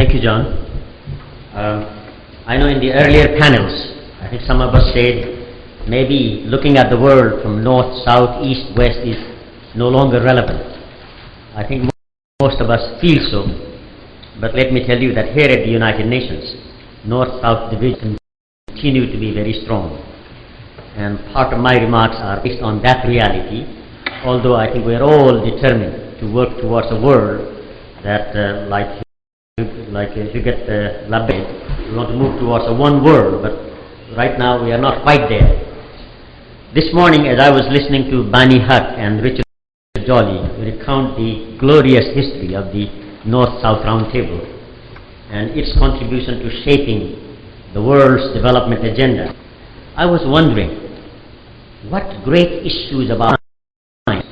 Thank you, John. I know in the earlier panels, I think some of us said maybe looking at the world from north, south, east, west is no longer relevant. I think most of us feel so, but let me tell you that here at the United Nations, north-south division continue to be very strong. And part of my remarks are based on that reality, although I think we are all determined to work towards a world that, like if you get the label, we want to move towards a one world, but right now we are not quite there. This morning, as I was listening to Bani Hutt and Richard Jolly recount the glorious history of the North-South Roundtable and its contribution to shaping the world's development agenda, I was wondering, what great issues of our time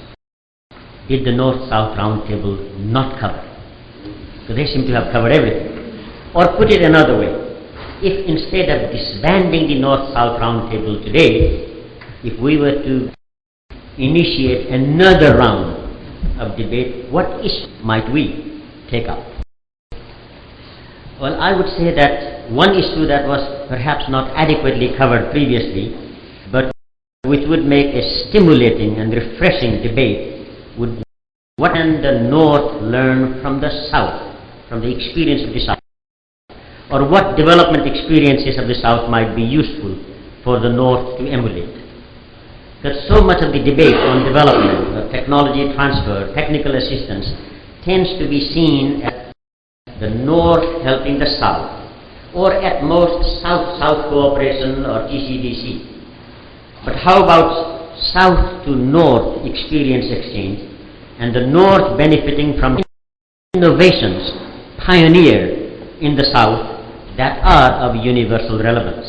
did the North-South Roundtable not cover? Because they seem to have covered everything. Or put it another way, if instead of disbanding the North-South Roundtable today, if we were to initiate another round of debate, what issue might we take up? Well, I would say that one issue that was perhaps not adequately covered previously, but which would make a stimulating and refreshing debate, would be what can the North learn from the South, from the experience of the South? Or what development experiences of the South might be useful for the North to emulate? Because so much of the debate on development, technology transfer, technical assistance, tends to be seen as the North helping the South, or at most South-South cooperation or TCDC. But how about South to North experience exchange, and the North benefiting from innovations pioneered in the South that are of universal relevance?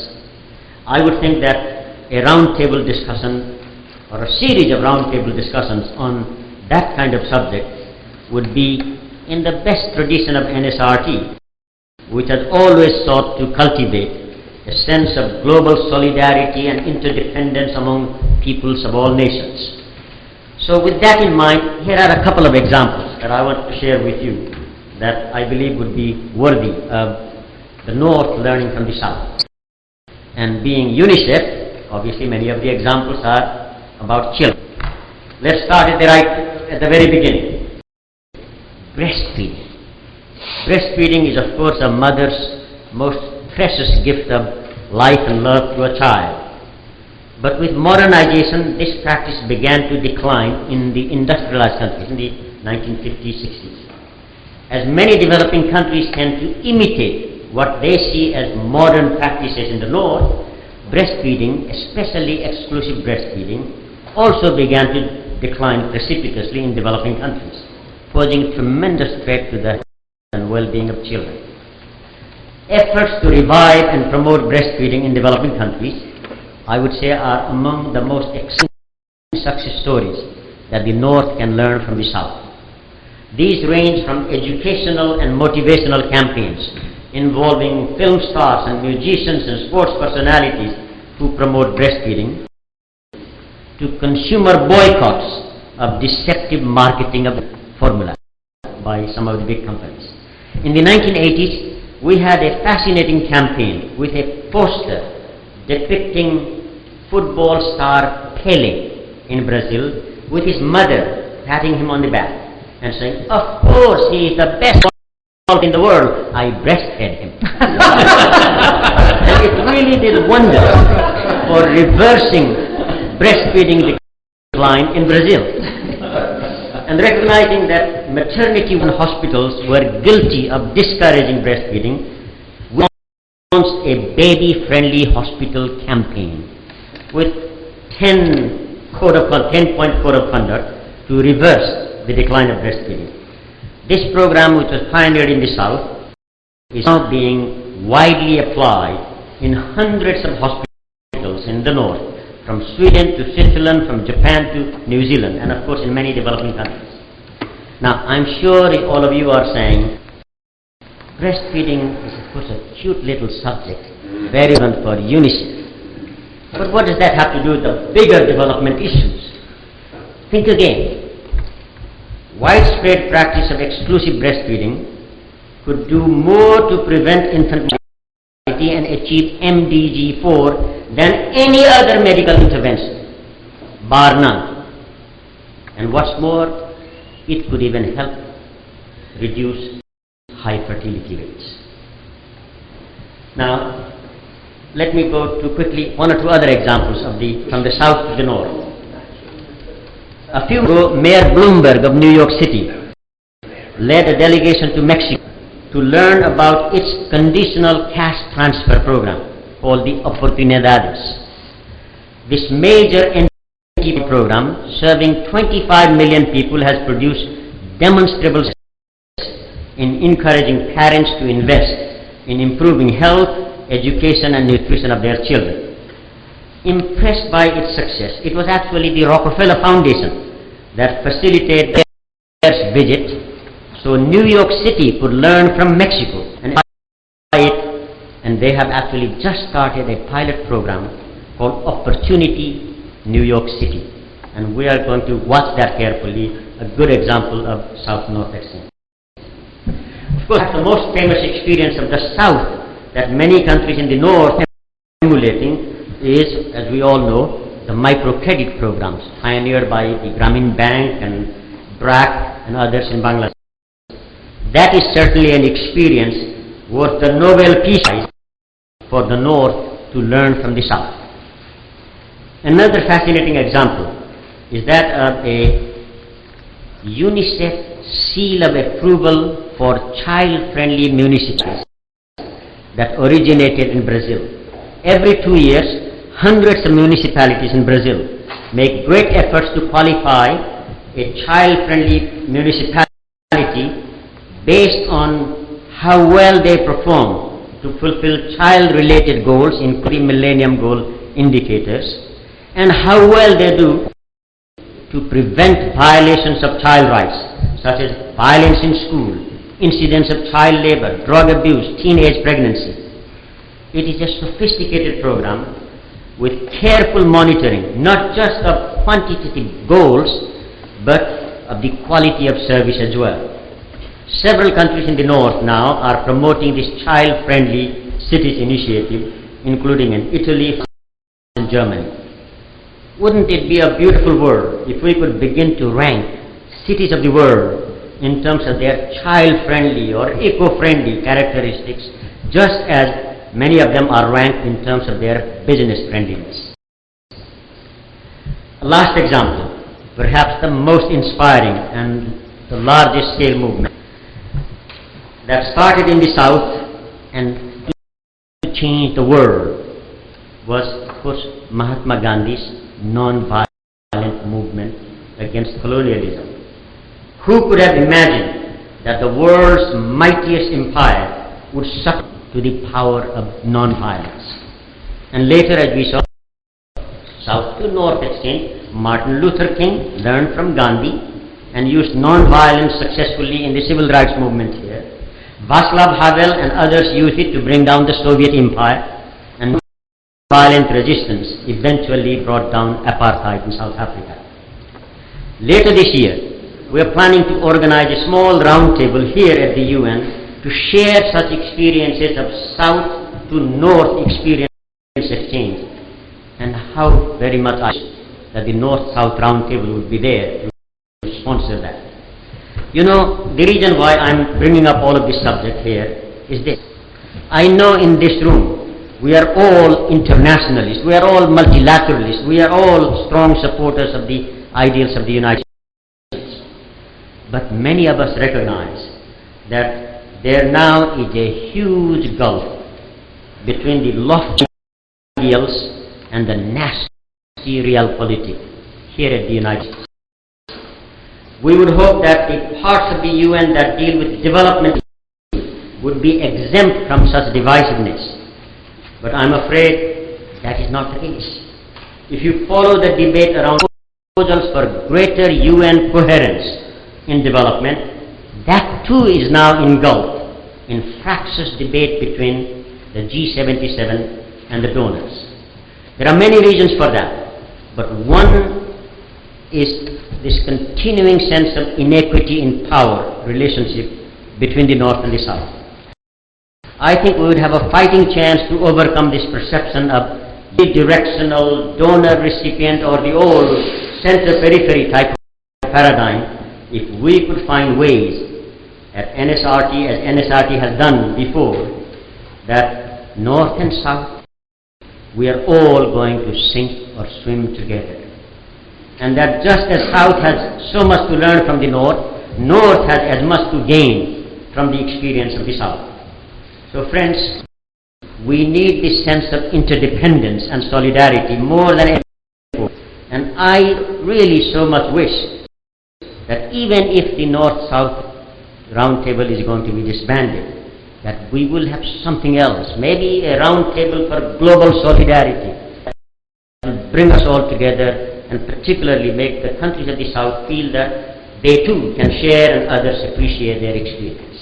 I would think that a roundtable discussion or a series of roundtable discussions on that kind of subject would be in the best tradition of NSRT, which has always sought to cultivate a sense of global solidarity and interdependence among peoples of all nations. So with that in mind, here are a couple of examples that I want to share with you that I believe would be worthy of the North learning from the South. And being UNICEF, obviously many of the examples are about children. Let's start at the very beginning. Breastfeeding. Breastfeeding is, of course, a mother's most precious gift of life and love to a child. But with modernization, this practice began to decline in the industrialized countries in the 1950s, 60s. As many developing countries tend to imitate what they see as modern practices in the North, breastfeeding, especially exclusive breastfeeding, also began to decline precipitously in developing countries, posing tremendous threat to the health and well-being of children. Efforts to revive and promote breastfeeding in developing countries, I would say, are among the most exciting success stories that the North can learn from the South. These range from educational and motivational campaigns involving film stars and musicians and sports personalities who promote breastfeeding, to consumer boycotts of deceptive marketing of formula by some of the big companies. In the 1980s, we had a fascinating campaign with a poster depicting football star Pele in Brazil with his mother patting him on the back and saying, "Of course, he is the best in the world. I breastfed him." And it really did wonders for reversing breastfeeding decline in Brazil. And recognizing that maternity hospitals were guilty of discouraging breastfeeding, we launched a baby-friendly hospital campaign with 10-point code of conduct to reverse the decline of breastfeeding. This program, which was pioneered in the South, is now being widely applied in hundreds of hospitals in the North, from Sweden to Switzerland, from Japan to New Zealand, and of course in many developing countries. Now, I'm sure all of you are saying, breastfeeding is of course a cute little subject, very relevant for UNICEF. But what does that have to do with the bigger development issues? Think again. Widespread practice of exclusive breastfeeding could do more to prevent infant mortality and achieve MDG 4 than any other medical intervention, bar none. And what's more, it could even help reduce high fertility rates. Now, let me go to quickly one or two other examples from the south to the north. A few ago, Mayor Bloomberg of New York City led a delegation to Mexico to learn about its conditional cash transfer program called the Oportunidades. This major NTP program, serving 25 million people, has produced demonstrable success in encouraging parents to invest in improving health, education and nutrition of their children. Impressed by its success, it was actually the Rockefeller Foundation that facilitated their visit so New York City could learn from Mexico and apply it, and they have actually just started a pilot program called Opportunity New York City, and we are going to watch that carefully, a good example of South-North exchange. Of course, the most famous experience of the South that many countries in the North are emulating is, as we all know, the microcredit programs pioneered by the Grameen Bank and BRAC and others in Bangladesh. That is certainly an experience worth the Nobel Peace Prize for the North to learn from the South. Another fascinating example is that of a UNICEF seal of approval for child-friendly municipalities that originated in Brazil. Every 2 years, hundreds of municipalities in Brazil make great efforts to qualify a child-friendly municipality based on how well they perform to fulfill child-related goals, including Millennium Goal indicators, and how well they do to prevent violations of child rights, such as violence in school, incidents of child labor, drug abuse, teenage pregnancy. It is a sophisticated program with careful monitoring, not just of quantitative goals, but of the quality of service as well. Several countries in the North now are promoting this child-friendly cities initiative, including in Italy, France, and Germany. Wouldn't it be a beautiful world if we could begin to rank cities of the world in terms of their child-friendly or eco-friendly characteristics, just as many of them are ranked in terms of their business friendliness. Last example, perhaps the most inspiring and the largest scale movement that started in the South and to change the world was, of course, Mahatma Gandhi's non-violent movement against colonialism. Who could have imagined that the world's mightiest empire would succumb to the power of non-violence? And later, as we saw, South to North exchange, Martin Luther King learned from Gandhi and used non-violence successfully in the civil rights movement here. Václav Havel and others used it to bring down the Soviet Empire, and violent resistance eventually brought down apartheid in South Africa. Later this year, we are planning to organize a small roundtable here at the UN to share such experiences of South to North experience exchange, and how very much I wish that the North-South roundtable would be there to sponsor that. You know, the reason why I'm bringing up all of this subject here is this. I know in this room we are all internationalists, we are all multilateralists, we are all strong supporters of the ideals of the United States. But many of us recognize that there now is a huge gulf between the lofty ideals and the nasty realpolitik here at the United States. We would hope that the parts of the UN that deal with development would be exempt from such divisiveness. But I'm afraid that is not the case. If you follow the debate around proposals for greater UN coherence in development, that too is now engulfed in fractious debate between the G77 and the donors. There are many reasons for that, but one is this continuing sense of inequity in power relationship between the North and the South. I think we would have a fighting chance to overcome this perception of bidirectional donor-recipient or the old center-periphery type of paradigm if we could find ways at NSRT, as NSRT has done before, that North and South, we are all going to sink or swim together. And that just as South has so much to learn from the North, North has as much to gain from the experience of the South. So friends, we need this sense of interdependence and solidarity more than ever before. And I really so much wish that even if the North-South Roundtable is going to be disbanded, that we will have something else, maybe a roundtable for global solidarity, that will bring us all together and particularly make the countries of the South feel that they too can share and others appreciate their experience.